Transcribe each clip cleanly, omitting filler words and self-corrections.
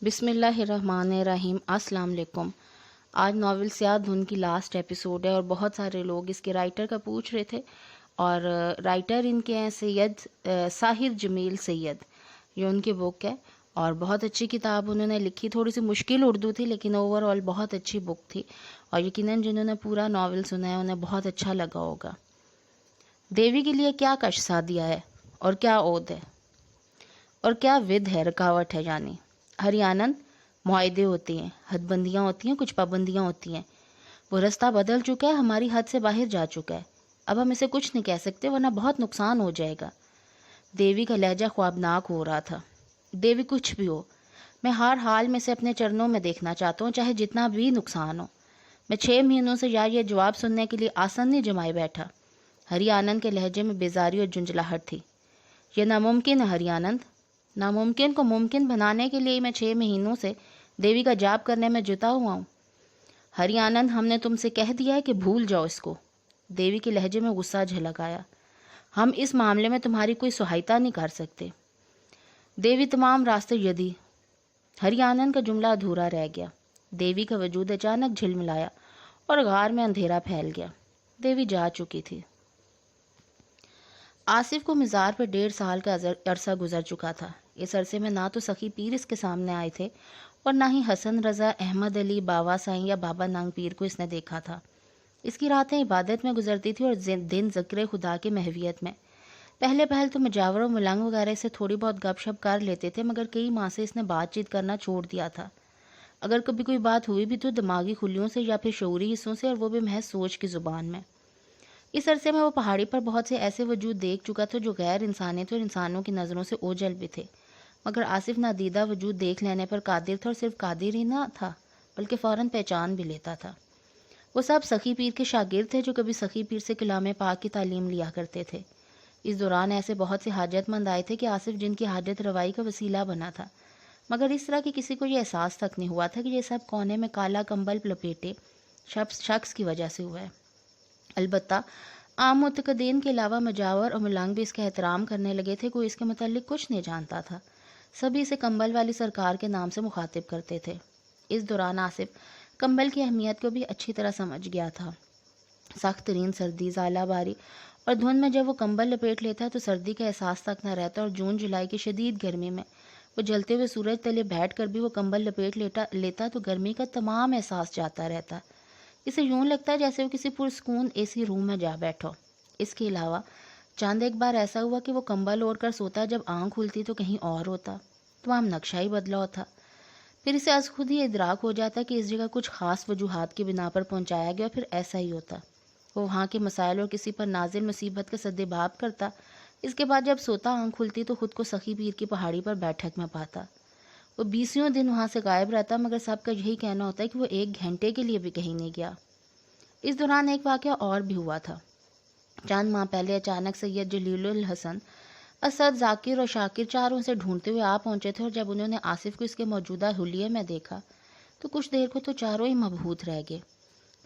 بسم اللہ الرحمن الرحیم۔ السلام علیکم۔ آج ناول سیاہ دھن کی لاسٹ ایپیسوڈ ہے اور بہت سارے لوگ اس کے رائٹر کا پوچھ رہے تھے، اور رائٹر ان کے ہیں سید ساحر جمیل سید، یہ ان کی بک ہے اور بہت اچھی کتاب انہوں نے لکھی۔ تھوڑی سی مشکل اردو تھی لیکن اوور آل بہت اچھی بک تھی، اور یقیناً جنہوں نے پورا ناول سنا ہے انہیں بہت اچھا لگا ہوگا۔ دیوی کے لیے کیا کش سادیا ہے اور کیا عود ہے اور کیا ود ہے، رکاوٹ ہے، یعنی ہری آنند معاہدے ہوتے ہیں، حد بندیاں ہوتی ہیں، کچھ پابندیاں ہوتی ہیں۔ وہ رستہ بدل چکا ہے، ہماری حد سے باہر جا چکا ہے، اب ہم اسے کچھ نہیں کہہ سکتے ورنہ بہت نقصان ہو جائے گا۔ دیوی کا لہجہ خوابناک ہو رہا تھا۔ دیوی کچھ بھی ہو، میں ہر حال میں سے اپنے چرنوں میں دیکھنا چاہتا ہوں، چاہے جتنا بھی نقصان ہو۔ میں 6 مہینوں سے یہ جواب سننے کے لیے آسن نہیں جمائے بیٹھا۔ ہری آنند کے لہجے میں بیزاری اور جنجلاہٹ تھی۔ یہ ناممکن ہے ہری آنند، ناممکن کو ممکن بنانے کے لیے میں 6 مہینوں سے دیوی کا جاب کرنے میں جتا ہوا ہوں۔ ہری آنند، ہم نے تم سے کہہ دیا ہے کہ بھول جاؤ اس کو۔ دیوی کے لہجے میں غصہ جھلک آیا۔ ہم اس معاملے میں تمہاری کوئی سہایتا نہیں کر سکتے۔ دیوی تمام راستے یدی۔ ہری آنند کا جملہ ادھورا رہ گیا۔ دیوی کا وجود اچانک جھلملایا اور غار میں اندھیرا پھیل گیا۔ دیوی جا چکی تھی۔ آصف کو مزار پر 1.5 سال کا عرصہ گزر چکا تھا۔ اس عرصے میں نہ تو سخی پیر اس کے سامنے آئے تھے اور نہ ہی حسن رضا، احمد علی، باوا سائیں یا بابا ننگ پیر کو اس نے دیکھا تھا۔ اس کی راتیں عبادت میں گزرتی تھی اور دن ذکر خدا کی محویت میں۔ پہلے تو مجاور و ملنگ وغیرہ سے تھوڑی بہت گپ شپ کر لیتے تھے، مگر کئی ماہ سے اس نے بات چیت کرنا چھوڑ دیا تھا۔ اگر کبھی کوئی بات ہوئی بھی تو دماغی خلیوں سے یا پھر شعوری حصوں سے، اور وہ بھی محض سوچ کی زبان میں۔ اس عرصے میں وہ پہاڑی پر بہت سے ایسے وجود دیکھ چکا تھا جو غیر انسانی تھے اور انسانوں کی نظروں سے اوجھل بھی تھے، مگر آصف نادیدہ وجود دیکھ لینے پر قادر تھا، اور صرف قادر ہی نہ تھا بلکہ فوراً پہچان بھی لیتا تھا۔ وہ سب سخی پیر کے شاگرد تھے جو کبھی سخی پیر سے کلام پاک کی تعلیم لیا کرتے تھے۔ اس دوران ایسے بہت سے حاجت مند آئے تھے کہ آصف جن کی حاجت روائی کا وسیلہ بنا تھا، مگر اس طرح کہ کسی کو یہ احساس تک نہیں ہوا تھا کہ یہ سب کونے میں کالا کمبل لپیٹے شخص کی وجہ سے ہوا ہے۔ البتہ عام متقدین کے علاوہ مجاور اور ملنگ بھی اس کا احترام کرنے لگے تھے۔ کوئی اس کے متعلق کچھ نہیں جانتا تھا، سبھی اسے کمبل والی سرکار کے نام سے مخاطب کرتے تھے۔ اس دوران آصف کمبل کی اہمیت کو بھی اچھی طرح سمجھ گیا تھا۔ سخت ترین سردی، ژالہ باری اور دھند میں جب وہ کمبل لپیٹ لیتا تو سردی کا احساس تک نہ رہتا، اور جون جولائی کی شدید گرمی میں وہ جلتے ہوئے سورج تلے بیٹھ کر بھی وہ کمبل لپیٹ لیتا تو گرمی کا تمام احساس جاتا رہتا۔ اسے یوں لگتا جیسے وہ کسی پرسکون اے سی روم میں جا بیٹھو۔ اس کے علاوہ چاند ایک بار ایسا ہوا کہ وہ کمبل اوڑھ کر سوتا، جب آنکھ کھلتی تو کہیں اور ہوتا، تمام نقشہ ہی بدلا ہوتا۔ پھر اسے از خود ہی ادراک ہو جاتا کہ اس جگہ کچھ خاص وجوہات کی بنا پر پہنچایا گیا، پھر ایسا ہی ہوتا۔ وہ وہاں کے مسائل اور کسی پر نازل مصیبت کا سدباب کرتا۔ اس کے بعد جب سوتا، آنکھ کھلتی تو خود کو سخی پیر کی پہاڑی پر بیٹھک میں پاتا۔ وہ 20 دن وہاں سے غائب رہتا، مگر سب کا یہی کہنا ہوتا ہے کہ وہ 1 گھنٹے کے لیے بھی کہیں نہیں گیا۔ اس دوران ایک واقعہ اور بھی ہوا تھا۔ چند ماہ پہلے اچانک سید جلیل الحسن، اسد، ذاکر اور شاکر چاروں سے ڈھونڈتے ہوئے آ پہنچے تھے، اور جب انہوں نے آصف کو اس کے موجودہ حلیے میں دیکھا تو کچھ دیر کو تو چاروں ہی مبہوت رہ گئے۔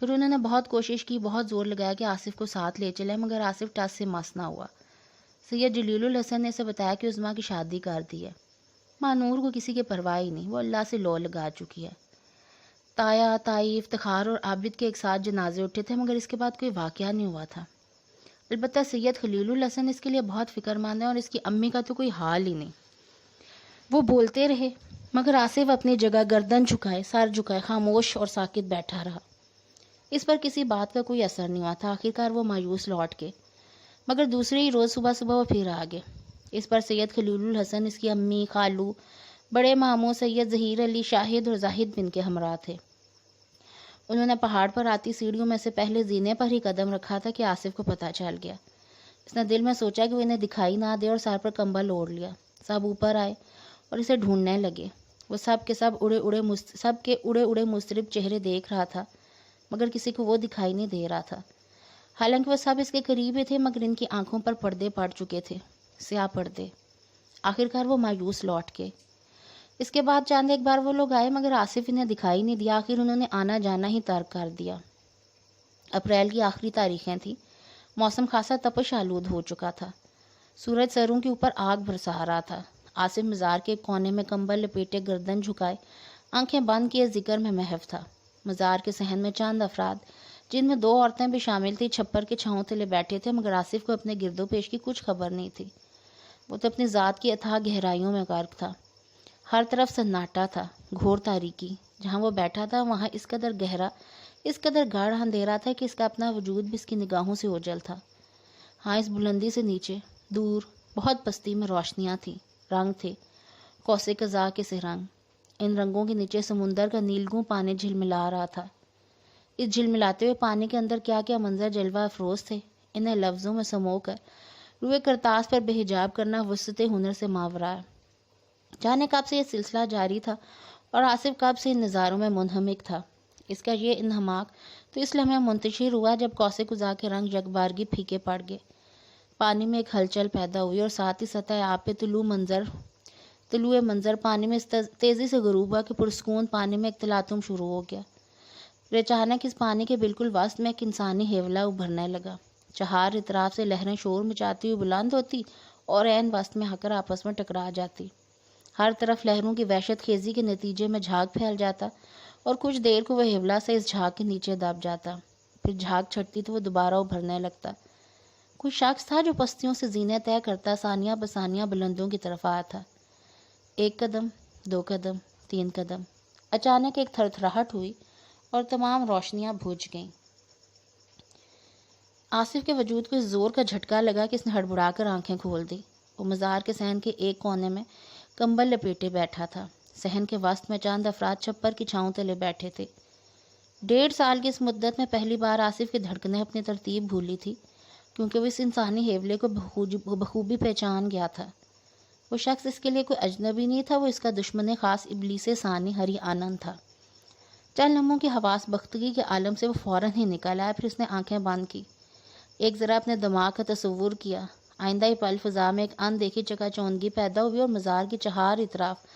پھر انہوں نے بہت کوشش کی، بہت زور لگایا کہ آصف کو ساتھ لے چلے، مگر آصف ٹس سے مس نہ ہوا۔ سید جلیل الحسن نے اسے بتایا کہ عظمیٰ کی شادی کر دی ہے۔ ماں نور کو کسی کی پرواہ ہی نہیں، وہ اللہ سے لو لگا چکی ہے۔ تایا، تائی، افتخار اور عابد کے ایک ساتھ جنازے اٹھے تھے، مگر اس کے بعد کوئی واقعہ نہیں ہوا تھا۔ البتہ سید خلیل الحسن اس کے لیے بہت فکر مند ہے، اور اس کی امی کا تو کوئی حال ہی نہیں۔ وہ بولتے رہے، مگر آصف اپنی جگہ گردن جھکائے، سر جھکائے، خاموش اور ساکت بیٹھا رہا۔ اس پر کسی بات کا کوئی اثر نہیں ہوا تھا۔ آخرکار وہ مایوس لوٹ کے، مگر دوسرے ہی روز صبح وہ پھر آ گئے۔ اس پر سید خلیل الحسن، اس کی امی، خالو، بڑے ماموں سید ظہیر علی، شاہد اور زاہد بن کے ہمراہ تھے۔ انہوں نے پہاڑ پر آتی سیڑھیوں میں سے پہلے زینے پر ہی قدم رکھا تھا کہ آصف کو پتہ چل گیا۔ اس نے دل میں سوچا کہ وہ انہیں دکھائی نہ دے، اور سر پر کمبل اوڑھ لیا۔ سب اوپر آئے اور اسے ڈھونڈنے لگے۔ وہ سب کے اڑے اڑے مضطرب چہرے دیکھ رہا تھا، مگر کسی کو وہ دکھائی نہیں دے رہا تھا۔ حالانکہ وہ سب اس کے قریب ہی تھے، مگر ان کی آنکھوں پر پردے پڑ چکے تھے، سیاہ پردے۔ آخرکار وہ مایوس لوٹ کے۔ اس کے بعد چاند ایک بار وہ لوگ آئے، مگر آصف انہیں دکھائی نہیں دیا۔ آخر انہوں نے آنا جانا ہی ترک کر دیا۔ اپریل کی آخری تاریخیں تھیں۔ موسم خاصا تپش آلود ہو چکا تھا۔ سورج سروں کے اوپر آگ برسا رہا تھا۔ آصف مزار کے کونے میں کمبل لپیٹے گردن جھکائے آنکھیں بند کیے ذکر میں محو تھا۔ مزار کے صحن میں چند افراد، جن میں 2 عورتیں بھی شامل تھیں، چھپر کے چھاؤں تلے بیٹھے تھے، مگر آصف کو اپنے گرد و پیش کی کچھ خبر نہیں تھی۔ وہ تو اپنی ذات کی اتھاہ گہرائیوں میں غرق تھا۔ ہر طرف سناٹا تھا، گھور تاریکی۔ جہاں وہ بیٹھا تھا وہاں اس قدر گہرا، اس قدر گاڑھ اندھیرا تھا کہ اس کا اپنا وجود بھی اس کی نگاہوں سے اوجھل تھا۔ ہاں، اس بلندی سے نیچے دور بہت پستی میں روشنیاں تھیں، رنگ تھے، کوسے قزاق کے سے رنگ۔ ان رنگوں کے نیچے سمندر کا نیلگوں پانی جھلملا رہا تھا۔ اس جھلملاتے ہوئے پانی کے اندر کیا کیا منظر جلوہ افروز تھے، انہیں لفظوں میں سمو کر روئے کرتاس پر بے حجاب کرنا وسعت ہنر سے ماورا ہے۔ جانے کب سے یہ سلسلہ جاری تھا اور آصف کب سے ان نظاروں میں منہمک تھا۔ اس کا یہ انہماک تو اس لمحے منتشر ہوا جب کوسے قزاق کے رنگ یکبارگی پھیکے پڑ گئے، پانی میں ایک ہلچل پیدا ہوئی اور ساتھ ہی سطح آب پہ طلوع منظر پانی میں اس تیزی سے غروب ہوا کہ پرسکون پانی میں ایک تلاطم شروع ہو گیا۔ پھر اچانک اس پانی کے بالکل وسط میں ایک انسانی ہیولہ ابھرنے لگا۔ چہار اطراف سے لہریں شور مچاتی ہوئی بلند ہوتی اور عین وسط میں آ کر آپس میں ٹکرا جاتی۔ ہر طرف لہروں کی وحشت خیزی کے نتیجے میں جھاگ پھیل جاتا اور کچھ دیر کو وہ ہیولہ سے اس جھاگ کے نیچے دب جاتا۔ پھر جھاگ چھٹتی تو وہ دوبارہ ابھرنے لگتا۔ کوئی شخص تھا جو پستیوں سے زینے طے کرتا ثانیہ بثانیہ بلندوں کی طرف آیا تھا۔ 1 قدم، 2 قدم، 3 قدم، اچانک ایک تھرتھراہٹ ہوئی اور تمام روشنیاں بجھ گئیں۔ آصف کے وجود کو اس زور کا جھٹکا لگا کہ اس نے ہڑبڑا کر آنکھیں کھول دی۔ وہ مزار کے صحن کے ایک کونے میں کمبل لپیٹے بیٹھا تھا۔ صحن کے وسط میں چند افراد چھپر کی چھاؤں تلے بیٹھے تھے۔ 1.5 سال کی اس مدت میں پہلی بار آصف کی دھڑکنیں اپنی ترتیب بھولی تھی، کیونکہ وہ اس انسانی ہیولے کو بخوبی پہچان گیا تھا۔ وہ شخص اس کے لیے کوئی اجنبی نہیں تھا، وہ اس کا دشمن خاص ابلیس ثانی ہری آنند تھا۔ چند لمحوں کی حواس بختگی کے عالم سے وہ فوراً ہی نکل آیا۔ پھر اس نے آنکھیں بند کی، ایک ذرا اپنے دماغ کا تصور کیا۔ آئندہ ہی پل فضا میں ایک اندیکھی چکا چوندگی پیدا ہوئی اور مزار کی چہار اطراف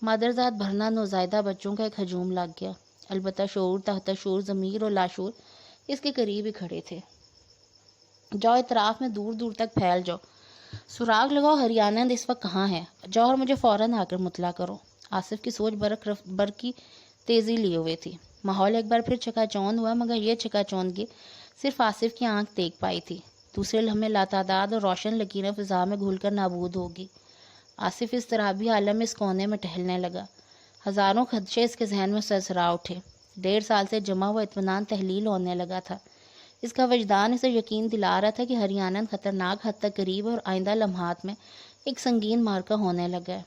مادرزاد بھرنا نوزائیدہ بچوں کا ایک ہجوم لگ گیا۔ البتہ شعور، تحت شعور، ضمیر اور لاشعور اس کے قریب ہی کھڑے تھے۔ جاؤ، اطراف میں دور دور تک پھیل جاؤ، سراغ لگاؤ، ہری آنند اس وقت کہاں ہے؟ جاؤ اور مجھے فوراً آ کر مطلع کرو۔ آصف کی سوچ برقی تیزی لیے ہوئے تھی۔ ماحول ایک بار پھر چکا چوند ہوا، مگر یہ چکا چوندگی صرف آصف کی آنکھ دیکھ پائی تھی۔ دوسرے لمحے لاتعداد اور روشن لکیریں فضا میں گھل کر نابود ہوگی۔ آصف اس طرابی عالم میں اس کونے میں ٹہلنے لگا۔ ہزاروں خدشے اس کے ذہن میں سرسرا اٹھے۔ 1.5 سال سے جمع ہوا اطمینان تحلیل ہونے لگا تھا۔ اس کا وجدان اسے یقین دلا رہا تھا کہ ہری آنند خطرناک حد تک قریب اور آئندہ لمحات میں ایک سنگین مارکہ ہونے لگا ہے۔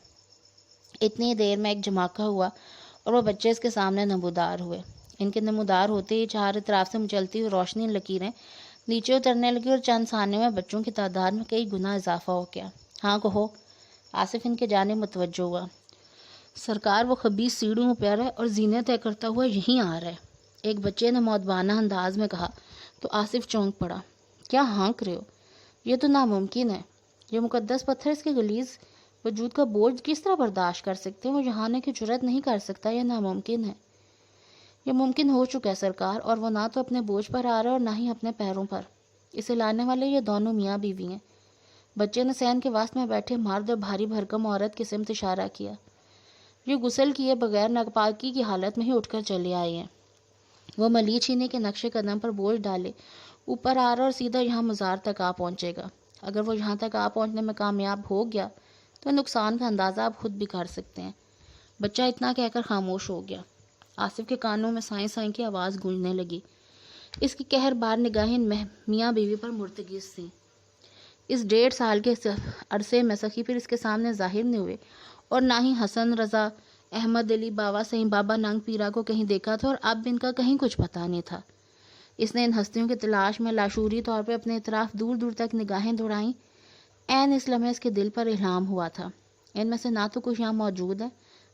اتنی دیر میں ایک جھماکہ ہوا اور وہ بچے اس کے سامنے نمودار ہوئے۔ ان کے نمودار ہوتے ہی چار اطراف سے مچلتی ہوئی روشنی لکیریں نیچے اترنے لگی اور چند ثانیوں میں بچوں کی تعداد میں کئی گنا اضافہ ہو گیا۔ ہاں کہو، آصف ان کے جانب متوجہ ہوا۔ سرکار، وہ خبیث سیڑھیوں پہ ہے اور زینے طے کرتا ہوا یہیں آ رہا ہے، ایک بچے نے مؤدبانہ انداز میں کہا تو آصف چونک پڑا۔ کیا ہانک رہے ہو؟ یہ تو ناممکن ہے۔ یہ مقدس پتھر اس کے غلیظ وجود کا بوجھ کس طرح برداشت کر سکتے ہیں؟ وہ یہاں آنے کی جرات نہیں کر سکتا، یہ ناممکن ہے۔ یہ ممکن ہو چکا ہے سرکار، اور وہ نہ تو اپنے بوجھ پر آ رہا ہے اور نہ ہی اپنے پیروں پر۔ اسے لانے والے یہ دونوں میاں بیوی ہیں۔ بچے نے صحن کے وسط میں بیٹھے مرد اور بھاری بھرکم عورت کی سمت اشارہ کیا۔ یہ غسل کیے بغیر ناپاکی کی حالت میں ہی اٹھ کر چلے آئے ہیں۔ وہ ملی چھینے کے نقش قدم پر بوجھ ڈالے اوپر آ رہا اور سیدھا یہاں مزار تک آ پہنچے گا۔ اگر وہ یہاں تک آ پہنچنے میں کامیاب ہو گیا تو نقصان کا اندازہ آپ خود بھی کر سکتے ہیں۔ بچہ اتنا کہہ کر خاموش ہو گیا۔ آصف کے کانوں میں سائیں سائیں کی آواز گونجنے لگی۔ اس کی قہر بار نگاہیں میاں بیوی پر مرتکز تھیں۔ اس 1.5 سال کے عرصے میں سخی پھر اس کے سامنے ظاہر نہیں ہوئے اور نہ ہی حسن رضا، احمد علی، باوا سائیں، بابا ننگ پیرا کو کہیں دیکھا تھا اور اب ان کا کہیں کچھ پتہ نہیں تھا۔ اس نے ان ہستیوں کی تلاش میں لاشعوری طور پہ اپنے اطراف دور دور تک نگاہیں دوڑائیں۔ عین اس لمحے اس کے دل پر الہام ہوا تھا، ان میں سے نہ تو کوئی یہاں موجود ہے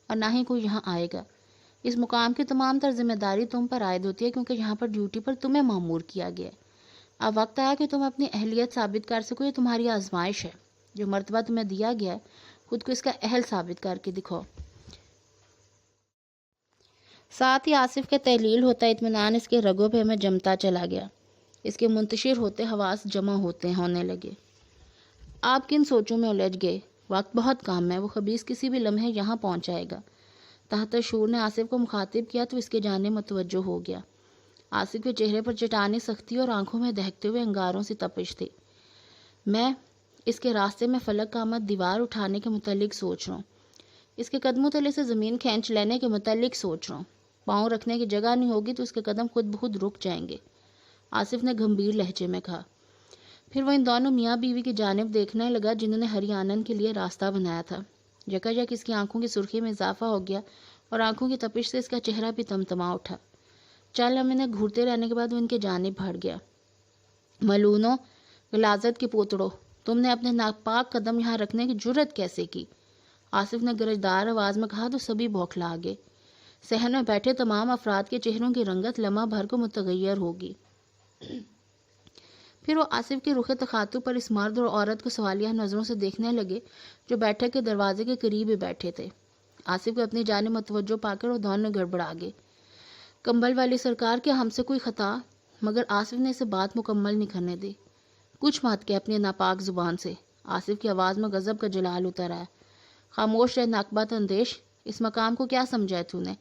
اور نہ ہی کوئی یہاں آئے گا۔ اس مقام کی تمام تر ذمہ داری تم پر عائد ہوتی ہے، کیونکہ یہاں پر ڈیوٹی پر تمہیں مامور کیا گیا ہے۔ اب وقت آیا کہ تم اپنی اہلیت ثابت کر سکو، یہ تمہاری آزمائش ہے۔ جو مرتبہ تمہیں دیا گیا ہے خود کو اس کا اہل ثابت کر کے دکھاؤ۔ ساتھ ہی آصف کے تحلیل ہوتا اطمینان اس کے رگوں پہ میں جمتا چلا گیا۔ اس کے منتشر ہوتے حواس جمع ہونے لگے۔ آپ کن سوچوں میں الجھ گئے؟ وقت بہت کم ہے، وہ خبیث کسی بھی لمحے یہاں پہنچ جائے گا۔ تحت شور نے آصف کو مخاطب کیا تو اس کے جانب متوجہ ہو گیا۔ آصف کے چہرے پر چٹانی سختی اور آنکھوں میں دہکتے ہوئے انگاروں سی تپش تھی۔ میں اس کے راستے میں فلک کا آمد دیوار اٹھانے کے متعلق سوچ رہا ہوں، اس کے قدموں تلے سے زمین کھینچ لینے کے متعلق سوچ رہا ہوں۔ پاؤں رکھنے کی جگہ نہیں ہوگی تو اس کے قدم خود بخود رک جائیں گے، آصف نے گمبھیر لہجے میں کہا۔ پھر وہ ان دونوں میاں بیوی کی جانب دیکھنے لگا جنہوں نے ہری آنند کے لیے راستہ بنایا تھا۔ یکایک اس کی آنکھوں کی سرخی میں اضافہ ہو گیا اور آنکھوں کی تپش سے اس کا چہرہ بھی تمتما اٹھا۔ چل ہم انہیں گھورتے رہنے کے بعد وہ ان کے جانب بڑھ گیا۔ ملونو، غلاظت کے پوتڑو، تم نے اپنے ناپاک قدم یہاں رکھنے کی جرت کیسے کی؟ آصف نے گرجدار آواز میں کہا تو سبھی بوکھلا گئے۔ صحن میں بیٹھے تمام افراد کے چہروں کی رنگت لمحہ بھر کو متغیر ہوگی۔ پھر وہ آصف کے رخ تخاطب پر اس مرد اور عورت کو سوالیہ نظروں سے دیکھنے لگے جو بیٹھک کے دروازے کے قریب ہی بیٹھے تھے۔ آصف کو اپنی جانب متوجہ پا کر وہ دونوں گڑبڑا گئے۔ کمبل والی سرکار، کیا ہم سے کوئی خطا؟ مگر آصف نے اسے بات مکمل نہیں کرنے دی۔ کچھ مت کہ اپنی ناپاک زبان سے، آصف کی آواز میں غضب کا جلال اتر آیا۔ خاموش رہ ناقبت اندیش، اس مقام کو کیا سمجھا ہے تو نے؟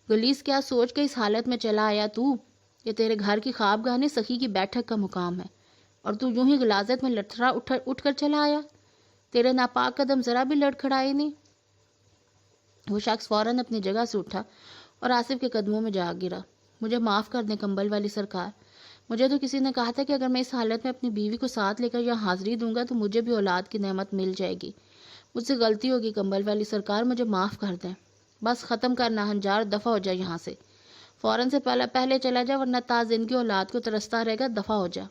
گلیس کیا سوچ کے اس حالت میں چلا آیا تو؟ یہ تیرے گھر کی خوابگاہ نہیں، سخی کی بیٹھک کا مقام ہے، اور تو یوں ہی غلاظت میں لٹھرا اٹھ کر چلا آیا؟ تیرے ناپاک قدم ذرا بھی لڑکھڑائے نہیں۔ وہ شخص فوراً اپنی جگہ سے اٹھا اور آصف کے قدموں میں جا گرا۔ مجھے معاف کر دیں کمبل والی سرکار، مجھے تو کسی نے کہا تھا کہ اگر میں اس حالت میں اپنی بیوی کو ساتھ لے کر یہاں حاضری دوں گا تو مجھے بھی اولاد کی نعمت مل جائے گی۔ مجھ سے غلطی ہوگی کمبل والی سرکار، مجھے معاف کر دیں۔ بس ختم کرنا ہنجار، دفع ہو جا یہاں سے، فوراً سے پہلے چلا جا ورنہ تا زندگی اولاد کو ترستا رہے گا، دفع ہو جا۔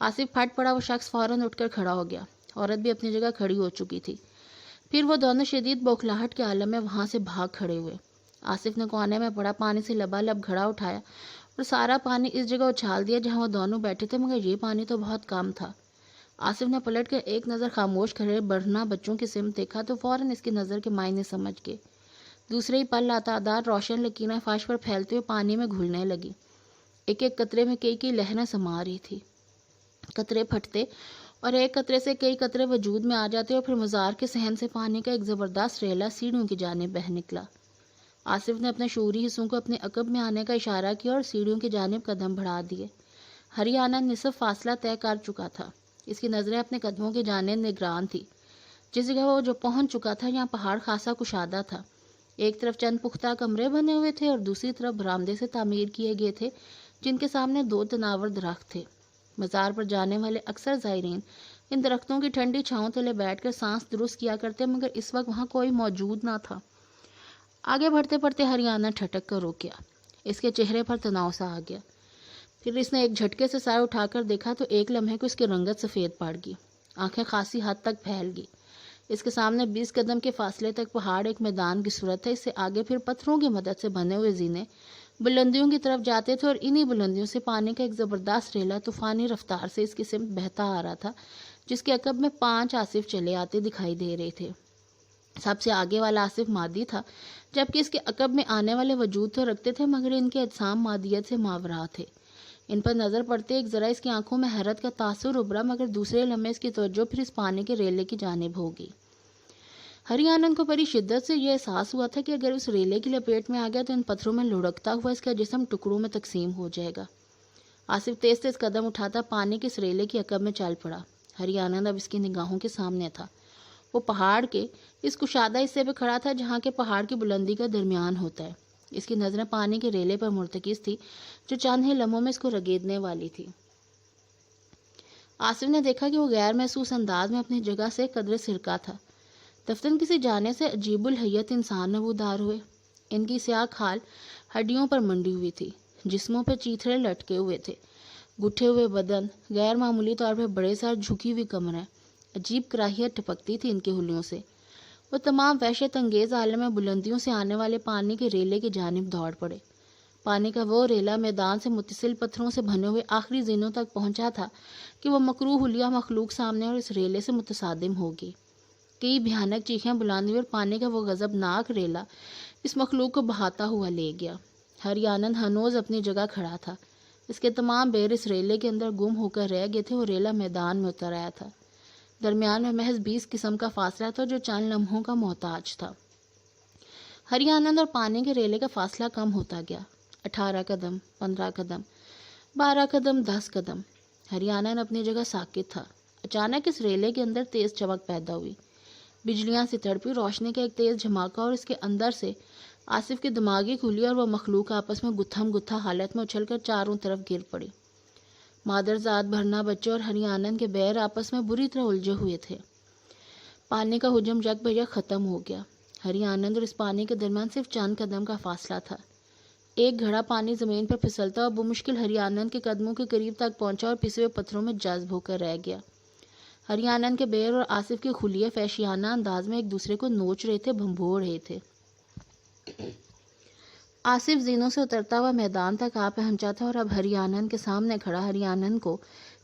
آصف پھٹ پڑا، وہ شخص فوراً اٹھ کر کھڑا ہو گیا۔ عورت بھی اپنی جگہ کھڑی ہو چکی تھی۔ پھر وہ دونوں شدید بوکھلاہٹ کے عالم میں وہاں سے بھاگ کھڑے ہوئے۔ آصف نے کونے میں پڑا پانی سے لبالب گھڑا اٹھایا اور سارا پانی اس جگہ اچھال دیا جہاں وہ دونوں بیٹھے تھے، مگر یہ پانی تو بہت کم تھا۔ آصف نے پلٹ کر ایک نظر خاموش کھڑے بڑھنا بچوں کی سمت دیکھا تو فوراً اس کی نظر کے معنی سمجھ گئے۔ دوسرے ہی پل لاتعداد روشن لکیریں فرش پر پھیلتے ہوئے پانی میں گھلنے لگی۔ ایک ایک قطرے میں کئی لہریں سما رہی تھی۔ قطرے پھٹتے اور ایک قطرے سے کئی قطرے وجود میں آ جاتے اور پھر مزار کے صحن سے پانی کا ایک زبردست ریلا سیڑھیوں کی جانب بہہ نکلا۔ آصف نے اپنے شعوری حصوں کو اپنے عقب میں آنے کا اشارہ کیا اور سیڑھیوں کی جانب قدم بڑھا دیے۔ ہری آنند نصف فاصلہ طے کر چکا تھا۔ اس کی نظریں اپنے قدموں کی جانب نگران تھی۔ جس جگہ وہ جو پہنچ چکا تھا یہاں پہاڑ خاصا کشادہ تھا۔ ایک طرف چند پختہ کمرے بنے ہوئے تھے اور دوسری طرف برآمدے سے تعمیر کیے گئے تھے جن کے سامنے 2 تناور درخت تھے۔ مزار پر جانے والے اکثر زائرین ان درختوں کی ٹھنڈی چھاؤں تلے بیٹھ کر سانس درست کیا کرتے، مگر اس وقت وہاں کوئی موجود نہ تھا۔ آگے بڑھتے بڑھتے ہری آنند ٹھٹک کر رک گیا۔ اس کے چہرے پر تناؤ سا آ گیا۔ پھر اس نے ایک جھٹکے سے سر اٹھا کر دیکھا تو ایک لمحے کو اس کی رنگت سفید پڑ گئی، آنکھیں خاصی حد تک پھیل گئی۔ اس کے سامنے 20 قدم کے فاصلے تک پہاڑ ایک میدان کی صورت ہے، اس سے آگے پھر پتھروں کی مدد سے بنے ہوئے زینے بلندیوں کی طرف جاتے تھے اور انہی بلندیوں سے پانی کا ایک زبردست ریلا طوفانی رفتار سے اس کی سمت بہتا آ رہا تھا، جس کے عقب میں 5 آصف چلے آتے دکھائی دے رہے تھے۔ سب سے آگے والا آصف مادی تھا، جبکہ اس کے عقب میں آنے والے وجود تو رکھتے تھے مگر ان کے اجسام مادیت سے ماورا تھے۔ ان پر نظر پڑتے ایک ذرا اس کی آنکھوں میں حیرت کا تاثر ابھرا، مگر دوسرے لمحے اس کی توجہ پھر اس پانی کے ریلے کی جانب ہوگی۔ ہری آنند کو بڑی شدت سے یہ احساس ہوا تھا کہ اگر اس ریلے کی لپیٹ میں آ گیا تو ان پتھروں میں لڑکتا ہوا اس کا جسم ٹکڑوں میں تقسیم ہو جائے گا۔ آصف تیز تیز قدم اٹھاتا پانی کے اس ریلے کی عقب میں چل پڑا۔ ہری آنند اب اس کی نگاہوں کے سامنے تھا۔ وہ پہاڑ کے اس کشادہ حصے پہ کھڑا تھا جہاں کے پہاڑ کی بلندی کا درمیان ہوتا ہے۔ اس کی نظریں پانی کے ریلے پر مرتکز تھی جو چند ہی لمحوں میں اس کو رگیدنے والی تھی۔ آصف نے دیکھا کہ وہ غیر محسوس انداز میں اپنی جگہ سے قدرے سرکا تھا۔ دفتن کسی جانے سے عجیب الحیت انسان نبودار ہوئے۔ ان کی سیاہ کھال ہڈیوں پر منڈی ہوئی تھی، جسموں پہ چیتھڑے لٹکے ہوئے تھے، گٹھے ہوئے بدن، غیر معمولی طور پہ بڑے سر، جھکی ہوئی کمریں، عجیب کراہیت ٹپکتی تھی ان کے ہلیوں سے۔ وہ تمام وحشت انگیز عالم میں بلندیوں سے آنے والے پانی کے ریلے کی جانب دوڑ پڑے۔ پانی کا وہ ریلا میدان سے متصل پتھروں سے بنے ہوئے آخری زینوں تک پہنچا تھا کہ وہ مکروہ حلیہ مخلوق سامنے اور اس ریلے سے متصادم ہوگی۔ کئی بھیانک چیخیں بلند ہوئی اور پانی کا وہ غضبناک ریلا اس مخلوق کو بہاتا ہوا لے گیا۔ ہری آنند ہنوز اپنی جگہ کھڑا تھا۔ اس کے تمام بیر اس ریلے کے اندر گم ہو کر رہ گئے تھے۔ وہ ریلا میدان میں اتر آیا تھا۔ درمیان میں محض 20 قسم کا فاصلہ تھا جو چند لمحوں کا محتاج تھا۔ ہری آنند اور پانی کے ریلے کا فاصلہ کم ہوتا گیا، 18 قدم، 15 قدم، 12 قدم، 10 قدم۔ ہری آنند اپنی جگہ ساکت تھا۔ اچانک اس ریلے کے اندر تیز چمک پیدا ہوئی، بجلیاں سی تڑپی، روشنی کا ایک تیز جھماکا، اور اس کے اندر سے آصف کی دماغی کھلی اور وہ مخلوق آپس میں گتھم گتھا حالت میں اچھل کر چاروں طرف گر پڑی۔ مادرزاد، بھرنا بچے اور ہری آنند کے بیر آپس میں بری طرح الجھے ہوئے تھے۔ پانی کا ہجوم یک بجک ختم ہو گیا۔ ہری آنند اور اس پانی کے درمیان صرف چند قدم کا فاصلہ تھا۔ ایک گھڑا پانی زمین پر پھسلتا اور بمشکل ہری آنند کے قدموں کے قریب تک پہنچا اور پسے ہوئے پتھروں میں جذب ہو کر رہ گیا۔ ہری آنند کے بیر اور آصف کے خلیے فحشیانہ انداز میں ایک دوسرے کو نوچ رہے تھے، بھنبھوڑ رہے تھے۔ آصف زینوں سے اترتا ہوا میدان تک آ پہنچا تھا اور اب ہری آنند کے سامنے کھڑا ہری آنند کو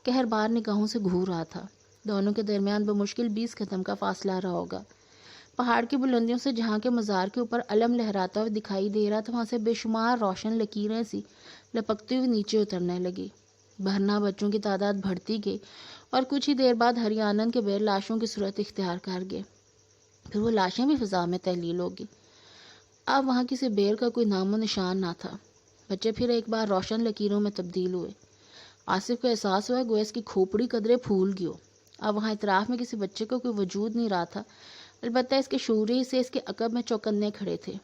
قہربار نگاہوں سے گھور رہا تھا۔ دونوں کے درمیان بمشکل 20 قدم کا فاصلہ رہا ہوگا۔ پہاڑ کی بلندیوں سے جہاں کے مزار کے اوپر علم لہراتا ہوا دکھائی دے رہا تھا، وہاں سے بے شمار روشن لکیریں سی لپکتی ہوئی نیچے اترنے لگی۔ بھرنا بچوں کی تعداد بڑھتی گئی اور کچھ ہی دیر بعد ہری آنند کے بیر لاشوں کی صورت اختیار کر گئے۔ پھر وہ لاشیں بھی فضا میں تحلیل ہوگی۔ اب وہاں کسی بیر کا کوئی نام و نشان نہ تھا۔ بچے پھر ایک بار روشن لکیروں میں تبدیل ہوئے۔ آصف کو احساس ہوا گویا اس کی کھوپڑی قدرے پھول گئی ہو۔ اب وہاں اطراف میں کسی بچے کا کوئی وجود نہیں رہا تھا، البتہ اس کے شعوری سے اس کے عقب میں چوکنے کھڑے تھے۔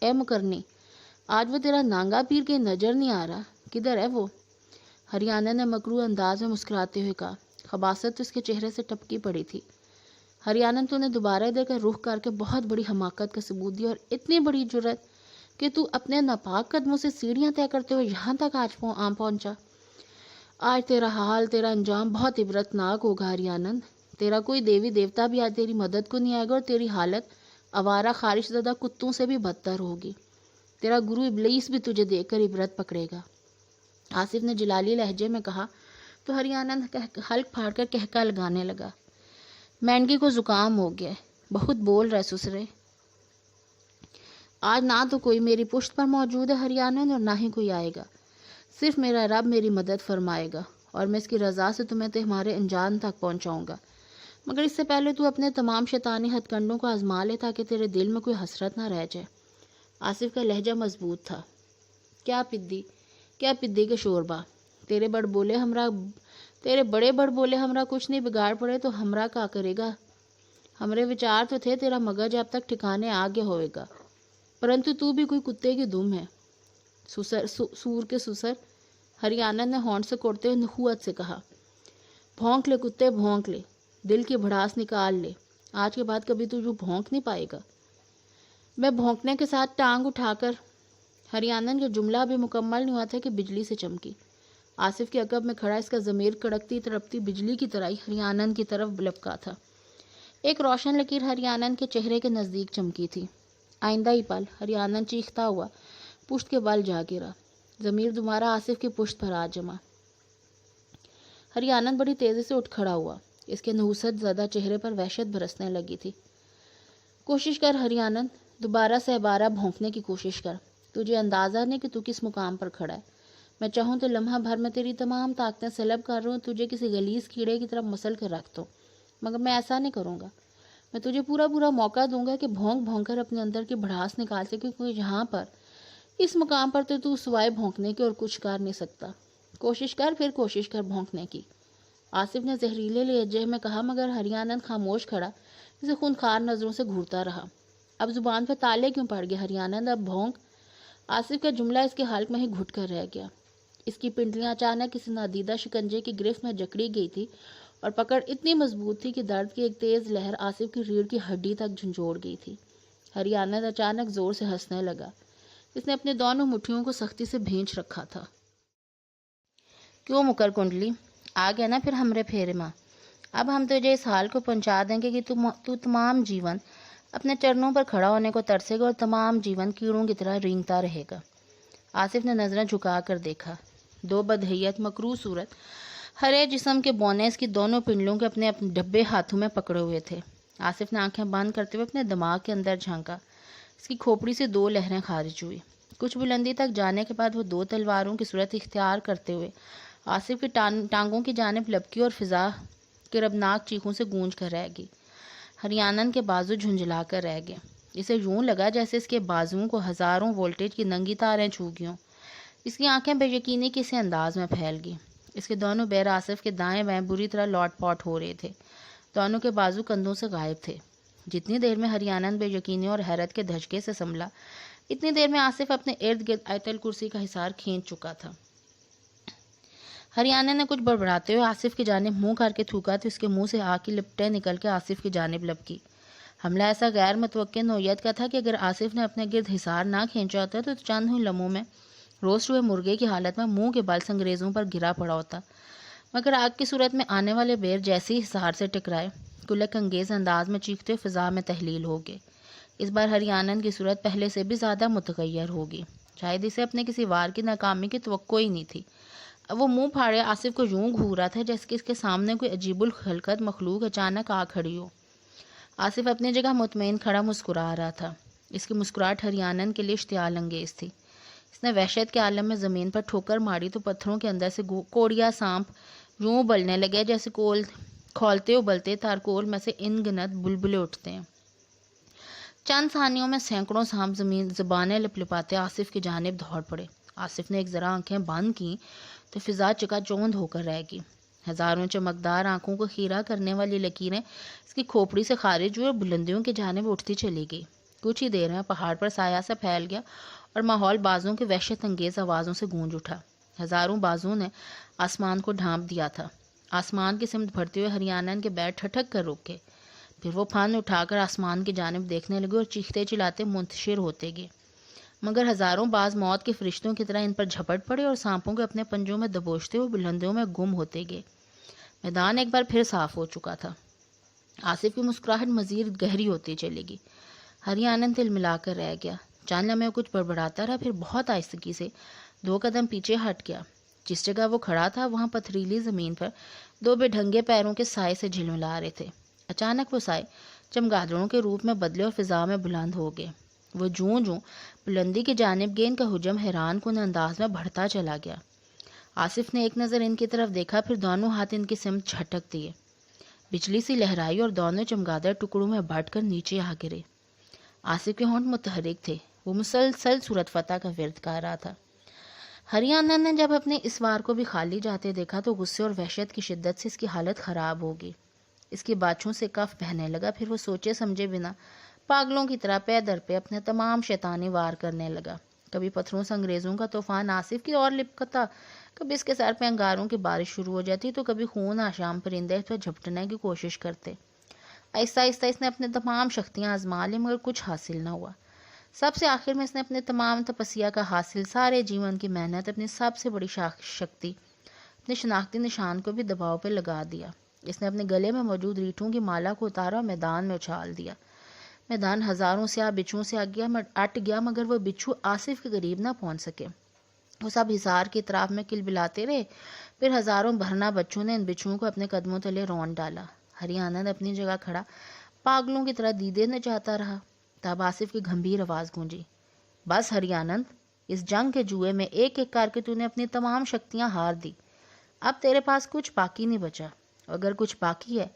اے مکرنی، آج وہ تیرا نانگا پیر کے نظر نہیں آ رہا، کدھر ہے وہ؟ ہری آنند نے مکروہ انداز میں مسکراتے ہوئے کہا۔ خباثت تو اس کے چہرے سے ٹپکی پڑی تھی۔ ہری آنند، تو نے دوبارہ ادھر کا رخ کر کے بہت بڑی حماقت کا ثبوت دیا، اور اتنی بڑی جرت کہ تو اپنے ناپاک قدموں سے سیڑھیاں طے کرتے ہوئے یہاں تک آج پہنچا۔ آج تیرا حال، تیرا انجام بہت عبرتناک ہوگا ہری آنند۔ تیرا کوئی دیوی دیوتا بھی آج تیری مدد کو نہیں آئے گا، اور تیری حالت آوارہ خارش زدہ کتوں سے بھی بدتر ہوگی۔ تیرا گرو ابلیس بھی تجھے دیکھ کر عبرت پکڑے گا۔ آصف نے جلالی لہجے میں کہا تو ہری آنند حلق پھاڑ کر کہکا لگانے لگا۔ مینڈی کو زکام ہو گیا ہے، بہت بول رہا ہے سسرے۔ آج نہ تو کوئی میری پشت پر موجود ہے ہری آنند، اور نہ ہی کوئی آئے گا۔ صرف میرا رب میری مدد فرمائے گا، اور میں اس کی رضا سے تمہیں تمہارے انجام تک پہنچاؤں گا۔ مگر اس سے پہلے تو اپنے تمام شیطانی ہتھ کنڈوں کو آزما لے تاکہ تیرے دل میں کوئی حسرت نہ رہ جائے۔ آصف کا لہجہ مضبوط تھا۔ کیا پدی کے شوربا، تیرے بڑے بڑ بولے ہمراہ کچھ نہیں بگاڑ پڑے تو ہمراہ کا کرے گا؟ ہمارے وچار تو تھے تیرا مگج اب تک ٹھکانے آ گیا ہوئے گا، پرنتو تو بھی کوئی کتے کی دم ہے۔ سور کے سسر، ہری آنند نے ہونٹ سے کوڑتے ہوئے نخوت سے کہا۔ بھونک لے کتے، بھونک لے، دل کی بھڑاس نکال لے، آج کے بعد کبھی تو جو بھونک نہیں پائے گا۔ میں بھونکنے کے ساتھ ٹانگ اٹھا کر… ہری آنند کا جملہ ابھی مکمل نہیں ہوا تھا کہ بجلی سے چمکی۔ آصف کے عقب میں کھڑا اس کا ضمیر کڑکتی تڑپتی بجلی کی طرح ہی ہری آنند کی طرف لپکا تھا۔ ایک روشن لکیر ہری آنند کے چہرے کے نزدیک چمکی تھی۔ آئندہ ہی پل ہری آنند چیختا ہوا پشت کے بل جا گرا۔ ضمیر دوبارہ آصف کی پشت پر آ جما۔ ہری آنند بڑی تیزی سے اٹھ کھڑا ہوا۔ اس کے نحوست زدہ چہرے پر وحشت برسنے لگی تھی۔ کوشش کر ہری آنند، دوبارہ سہ بھونکنے کی کوشش کر۔ تجھے اندازہ نہیں کہ تو کس مقام پر کھڑا ہے۔ میں چاہوں تو لمحہ بھر میں تیری تمام طاقتیں سلب کر رہا ہوں، تجھے کسی غلیظ کیڑے کی طرف مسل کر رکھ دوں، مگر میں ایسا نہیں کروں گا۔ میں تجھے پورا موقع دوں گا کہ بھونک بھونک کر اپنے اندر کی بھڑاس نکال سکے، کیونکہ یہاں پر اس مقام پر تو سوائے بھونکنے کے اور کچھ کر نہیں سکتا۔ کوشش کر بھونکنے کی۔ آصف نے زہریلے لہجے میں کہا، مگر ہری آنند خاموش کھڑا اسے خونخوار نظروں سے گھورتا رہا۔ اب زبان پہ تالے کیوں پڑ گئے ہری آنند، اب بھونک۔ آصف کا جملہ اس کے حلق میں ہی گھٹ کر رہ گیا۔ اس کی پنڈلیاں اچانک کسی نادیدہ شکنجے کی گرفت میں جکڑی گئی تھی، اور پکڑ اتنی مضبوط تھی کہ درد کی ایک تیز لہر آصف کی ریڑھ کی ہڈی تک جھنجھوڑ گئی تھی۔ ہری آنند اچانک زور سے ہنسنے لگا۔ اس نے اپنے دونوں مٹھیوں کو سختی سے بھینچ رکھا تھا۔ کیوں مکر کنڈلی، آ گیا نا پھر ہمرے پھیرے ماں؟ اب ہم تجھے اس حال کو پہنچا دیں گے کہ تو تمام جیون اپنے چرنوں پر کھڑا ہونے کو ترسے گا، اور تمام جیون کیڑوں کی طرح رینگتا رہے گا۔ آصف نے نظریں جھکا کر دیکھا۔ دو بدحیت مکروہ صورت ہرے جسم کے بونے اس کی دونوں پنڈلیوں کے اپنے ڈبے ہاتھوں میں پکڑے ہوئے تھے۔ آصف نے آنکھیں بند کرتے ہوئے اپنے دماغ کے اندر جھانکا۔ اس کی کھوپڑی سے 2 لہریں خارج ہوئی۔ کچھ بلندی تک جانے کے بعد وہ 2 تلواروں کی صورت اختیار کرتے ہوئے آصف کی ٹانگوں کی جانب لپکی اور فضا کربناک چیخوں سے گونج کر رہ گئی۔ ہریانن کے بازو جھنجھلا کر رہ گئے۔ اسے یوں لگا جیسے اس کے بازوؤں کو ہزاروں وولٹیج کی ننگی تاریں چھو گئیں۔ اس کی آنکھیں بے یقینی کے سے انداز میں پھیل گئیں۔ اس کے دونوں پیر آصف کے دائیں بائیں بری طرح لوٹ پوٹ ہو رہے تھے۔ دونوں کے بازو کندھوں سے غائب تھے۔ جتنی دیر میں ہریانن بے یقینی اور حیرت کے دھچکے سے سنبھلا، اتنی دیر میں آصف اپنے ارد گرد آیت الکرسی کا حصار کھینچ چکا تھا۔ ہریانن نے کچھ بڑبڑاتے ہوئے آصف کی جانب منہ کر کے تھوکا تو اس کے منہ سے آگ کی لپٹیں نکل کے آصف کی جانب لپکی۔ حملہ ایسا غیر متوقع نوعیت کا تھا کہ اگر آصف نے اپنے گرد حصار نہ کھینچا ہوتا تو چند ہی لمحوں میں روسٹ ہوئے مرغے کی حالت میں منہ کے بل انگریزوں پر گرا پڑا ہوتا، مگر آگ کی صورت میں آنے والے بیر جیسے ہی حصار سے ٹکرائے، کلک انگیز انداز میں چیختے ہوئے فضا میں تحلیل ہو گئے۔ اس بار ہریانن کی صورت پہلے سے بھی زیادہ متغیر ہوگی، شاید اسے اپنے کسی وار کی ناکامی کی توقع ہی نہیں تھی۔ اب وہ منہ پھاڑے آصف کو یوں گھورا تھا جیسے کہ اس کے سامنے کوئی عجیب الخلقت مخلوق اچانک آ کھڑی ہو۔ آصف اپنی جگہ مطمئن کھڑا مسکرا رہا تھا۔ اس کی مسکراہٹ ہریانن کے لیے اشتعال انگیز تھی۔ اس نے وحشت کے عالم میں زمین پر ٹھوکر ماری تو پتھروں کے اندر سے کوڑیا سانپ یوں ابلنے لگے جیسے کھولتے ابلتے تارکول میں سے ان گنت بلبلے اٹھتے ہیں۔ چند ثانیوں میں سینکڑوں سانپ زبانیں لپاتے آصف کی جانب دوڑ پڑے۔ آصف نے ایک ذرا آنکھیں بند کیں تو فضا چکا چوند ہو کر رہ گئی۔ ہزاروں چمکدار آنکھوں کو خیرہ کرنے والی لکیریں اس کی کھوپڑی سے خارج ہوئی اور بلندیوں کی جانب اٹھتی چلی گئی۔ کچھ ہی دیر میں پہاڑ پر سایہ سا پھیل گیا اور ماحول بازوں کی وحشت انگیز آوازوں سے گونج اٹھا۔ ہزاروں بازوں نے آسمان کو ڈھانپ دیا تھا۔ آسمان کی سمت بڑھتے ہوئے ہریانن کے پیر ٹھٹک کر رکے۔ پھر وہ پھن اٹھا کر آسمان کی جانب دیکھنے لگے اور چیختے چلاتے منتشر ہوتے گئے، مگر ہزاروں باز موت کے فرشتوں کی طرح ان پر جھپٹ پڑے اور سانپوں کو اپنے پنجوں میں دبوچتے ہوئے بلندیوں میں گم ہوتے گئے۔ میدان ایک بار پھر صاف ہو چکا تھا۔ آصف کی مسکراہٹ مزید گہری ہوتی چلے گی۔ ہریانن تل ملا کر رہ گیا۔ چند لمحے کچھ بڑبڑاتا رہا، پھر بہت آہستگی سے 2 قدم پیچھے ہٹ گیا۔ جس جگہ وہ کھڑا تھا وہاں پتھریلی زمین پر 2 بے ڈھنگے پیروں کے سائے سے جھلملا رہے تھے۔ اچانک وہ سائے چمگادڑوں کے روپ میں بدلے اور فضا میں بلند ہو گئے۔ وہ جوں جوں بلندی کی جانب گئے ان کا ہجوم حیران کن انداز میں بڑھتا چلا گیا۔ آصف نے ایک نظر ان کی طرف دیکھا، پھر دونوں ہاتھ ان کی سمت جھٹک دیے۔ بجلی سی لہرائی اور دونوں چمگادڑ ٹکڑوں میں بٹ کر نیچے آ گرے۔ آصف کے ہونٹ متحرک تھے، وہ مسلسل صورت فتح کا ورد کر رہا تھا۔ ہریانن نے جب اپنے اس وار کو بھی خالی جاتے دیکھا تو غصے اور وحشت کی شدت سے اس کی حالت خراب ہو گئی۔ اس کی باچھوں سے کف بہنے لگا، پھر وہ سوچے سمجھے بنا پاگلوں کی طرح پے در پہ اپنے تمام شیطانی وار کرنے لگا۔ کبھی پتھروں سے انگریزوں کا طوفان آصف کی اور لپکتا، کبھی اس کے سر پہ انگاروں کی بارش شروع ہو جاتی تو کبھی خون آشام پرندے اس پہ جھپٹنے کی کوشش کرتے۔ آہستہ آہستہ اس نے اپنے تمام شکتیاں آزما لی مگر کچھ حاصل نہ ہوا۔ سب سے آخر میں اس نے اپنے تمام تپسیا کا حاصل، سارے جیون کی محنت، اپنی سب سے بڑی شکتی، اپنے شناختی نشان کو بھی دباؤ پہ لگا دیا۔ اس نے اپنے گلے میں موجود ریٹھوں کی مالا کو اتارا اور میدان میں اچھال دیا۔ میدان ہزاروں سیاہ بچھوؤں سے اٹ گیا مگر وہ بچھو آصف کے قریب نہ پہنچ سکے۔ وہ سب حصار کی اطراف میں کلبلاتے رہے، پھر ہزاروں بھرنا بچوں نے ان بچھوؤں کو اپنے قدموں تلے رون ڈالا۔ ہریانن اپنی جگہ کھڑا پاگلوں کی طرح دیدے نہ چاہتا رہا۔ تب آصف کی گھمبیر آواز گونجی، بس ہریانن، اس جنگ کے جوئے میں ایک ایک کر کے تو نے اپنی تمام شکتیاں ہار دی۔ اب تیرے پاس کچھ باقی نہیں بچا۔ اگر کچھ باقی ہے،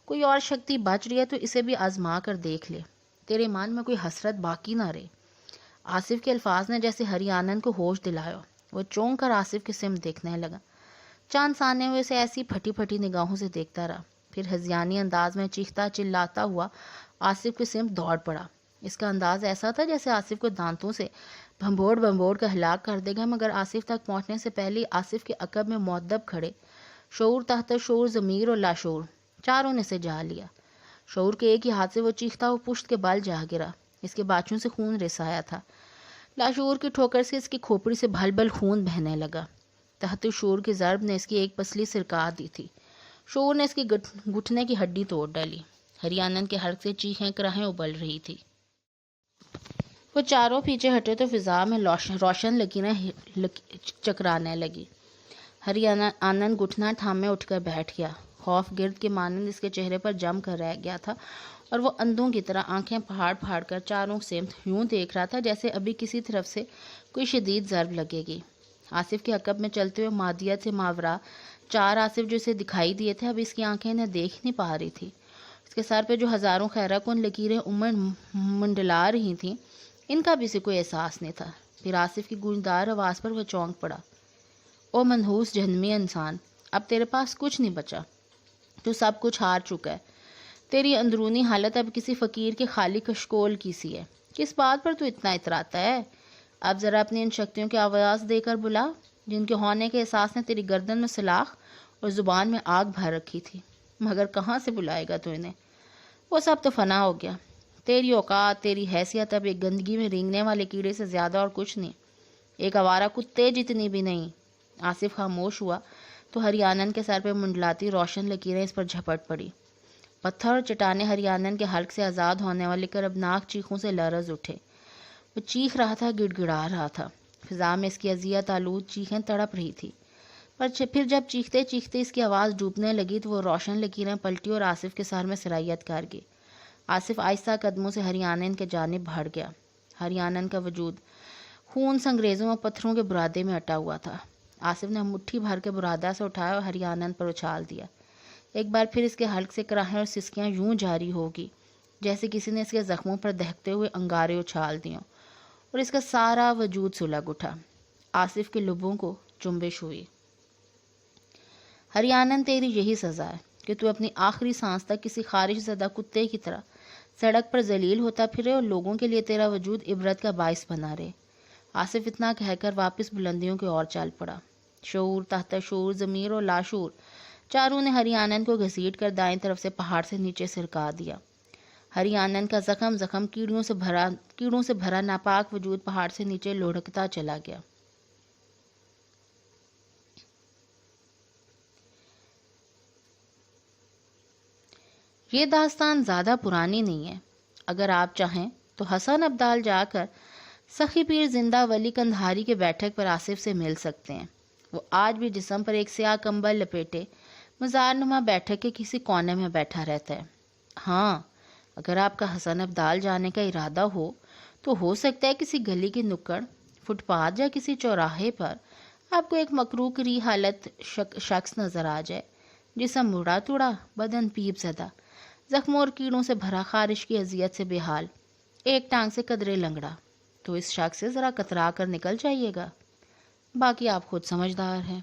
کوئی اور شکتی بچ رہی ہے تو اسے بھی آزما کر دیکھ لے، تیرے من میں کوئی حسرت باقی نہ رہے۔ آصف کے الفاظ نے جیسے ہریانن کو ہوش دلایا۔ وہ چونک کر آصف کی سمت دیکھنے لگا۔ چند ثانیے ہوئے اسے ایسی پھٹی پھٹی نگاہوں سے دیکھتا رہا، پھر ہذیانی انداز میں چیختا چلاتا ہوا آصف کی سمت دوڑ پڑا۔ اس کا انداز ایسا تھا جیسے آصف کو دانتوں سے بھنبوڑ کر ہلاک کر دے گا، مگر آصف تک پہنچنے سے پہلے آصف کے عقب میں مؤدب کھڑے شعور تحت شعور، ضمیر اور لاشعور چاروں نے اسے جا لیا۔ شعور کے ایک ہی ہاتھ سے وہ چیختا وہ پشت کے بل جا گرا۔ اس کے باچھوں سے خون رس آیا تھا۔ لاشعور کی ٹھوکر سے اس کی کھوپڑی سے بھل بھل خون بہنے لگا۔ تحت شعور کی ضرب نے اس کی ایک پسلی سرکا دی تھی۔ شعور نے اس کی گھٹنے کی ہڈی توڑ ڈالی۔ ہریانن کے حلق سے چیخیں کراہیں ابل رہی تھی۔ وہ چاروں پیچھے ہٹے تو فضا میں روشن لکیریں چکرانے لگی۔ ہریانن گھٹنا تھامے اٹھ کر بیٹھ گیا۔ خوف گرد کے مانند اس کے چہرے پر جم کر رہ گیا تھا اور وہ اندھوں کی طرح آنکھیں پھاڑ پھاڑ کر چاروں سمت یوں دیکھ رہا تھا جیسے ابھی کسی طرف سے کوئی شدید ضرب لگے گی۔ آصف کے عقب میں چلتے ہوئے مادیت سے ماورا 4 آصف جو اسے دکھائی دیے تھے اب اس کی آنکھیں انہیں دیکھ نہیں پا رہی تھی۔ اس کے سر پہ جو ہزاروں خیرہ کن لکیریں منڈلا رہی تھیں ان کا بھی اسے کوئی احساس نہیں تھا۔ پھر آصف کی گونجدار آواز پر وہ چونک پڑا۔ او منحوس جہنمی انسان، اب تیرے پاس کچھ نہیں بچا، تو سب کچھ ہار چکا ہے۔ تیری اندرونی حالت اب کسی فقیر کے خالی کشکول کی سی ہے۔ کس بات پر تو اتنا اتراتا ہے؟ اب ذرا اپنی ان شکتیوں کی آواز دے کر بلا جن کے ہونے کے احساس نے تیری گردن میں سلاخ اور زبان میں آگ بھر رکھی تھی، مگر کہاں سے بلائے گا تو انہیں؟ وہ سب تو فنا ہو گیا۔ تیری اوقات، تیری حیثیت اب ایک گندگی میں رینگنے والے کیڑے سے زیادہ اور کچھ نہیں، ایک آوارہ کتے جتنی بھی نہیں۔ آصف خاموش ہوا تو ہری آنن کے سر پہ منڈلاتی روشن لکیریں اس پر جھپٹ پڑی۔ پتھر اور چٹانیں ہری آنن کے حلق سے آزاد ہونے والے کربناک چیخوں سے لرز اٹھے۔ وہ چیخ رہا تھا، گڑ گڑا رہا تھا، فضا میں اس کی اذیت آلود چیخیں تڑپ رہی تھی۔ پر پھر جب چیختے چیختے اس کی آواز ڈوبنے لگی تو وہ روشن لکیریں پلٹی اور آصف کے سر میں سرایت کر گئی۔ آصف آہستہ قدموں سے ہری آنن کے جانب بڑھ گیا۔ ہری آنن کا وجود خون سنگریزوں اور پتھروں کے برادے میں اٹا ہوا تھا۔ آصف نے مٹھی بھر کے برادہ سے اٹھایا اور ہری آنن پر اچھال دیا۔ ایک بار پھر اس کے حلق سے کراہیں اور سسکیاں یوں جاری ہوگی جیسے کسی نے اس کے زخموں پر دہکتے ہوئے انگارے اچھال دیوں، اور اس کا سارا وجود سلگ اٹھا۔ آصف کے لبوں کو جنبش ہوئی۔ ہری آنن، تیری یہی سزا ہے کہ تو اپنی آخری سانس تک کسی خارش زدہ کتے کی طرح سڑک پر ذلیل ہوتا پھرے اور لوگوں کے لیے تیرا وجود عبرت کا باعث بنا رہے۔ آصف اتنا کہہ کر واپس بلندیوں کی اور چل پڑا۔ شعور، تحت شعور، ضمیر اور لاشعور چاروں نے ہری آنن کو گھسیٹ کر دائیں طرف سے پہاڑ سے نیچے سرکا دیا۔ ہری آنن کا زخم کیڑوں سے بھرا ناپاک وجود پہاڑ سے نیچے لڑھکتا چلا گیا۔ یہ داستان زیادہ پرانی نہیں ہے۔ اگر آپ چاہیں تو حسن ابدال جا کر سخی پیر زندہ ولی کندھاری کے بیٹھک پر آصف سے مل سکتے ہیں۔ وہ آج بھی جسم پر ایک سیاہ کمبل لپیٹے مزار نما بیٹھک کے کسی کونے میں بیٹھا رہتا ہے۔ ہاں، اگر آپ کا حسن ابدال جانے کا ارادہ تو ہو سکتا ہے کسی گلی کی نکڑ، فٹ پاتھ یا کسی چوراہے پر آپ کو ایک مکروکری حالت شخص نظر آ جائے، جسم مڑا توڑا، بدن پیپ زدہ، زخموں اور کیڑوں سے بھرا، خارش کی اذیت سے بے حال، ایک ٹانگ سے قدرے لنگڑا، تو اس شخص سے ذرا کترا کر نکل جائیے گا۔ باقی آپ خود سمجھدار ہیں۔